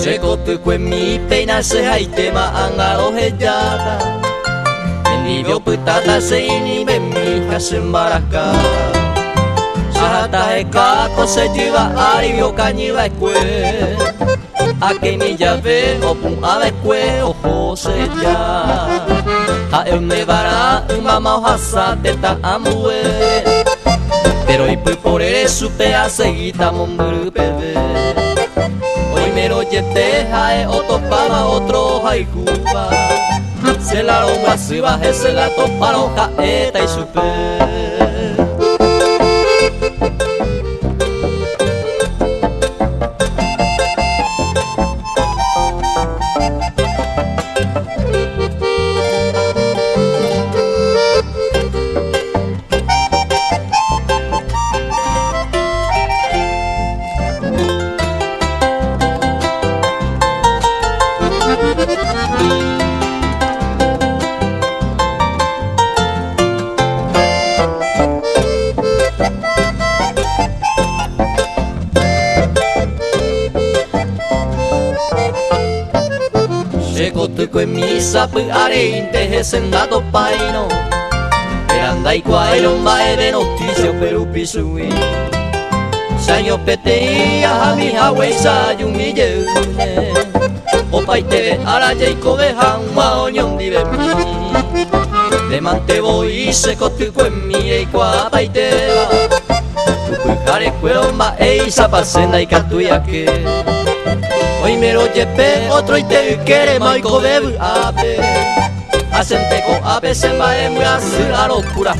Sekotukue mi peinarse haitema angalohellada Enivio putata seini bemi kasembaraka Sahata heka kose jiwa arivio kanyiwa kwe Akeni llave opun ave kwe ojo seja Ha me vara mama hasa teta amue Pero ipu por eso te aceguita momburu bebé me lo llevé a otro para otro haikuba Se la longa se baje se la toparon caeta y super Sekotukue misa pu areinte hesendado paino Erandai kwairon bae de noticio peru pisui Sanyo peteia hami hawesa yumille Opai teve ara jaikobe hanwa onyon dibe mi De mante boi sekotukue mire ikwa paiteba Kupujare kueron bae zapasenda ikatuyake Hoy me lo llevé otro y te quiere maiko bebu ape Hacen teco ape se va en brasil a locura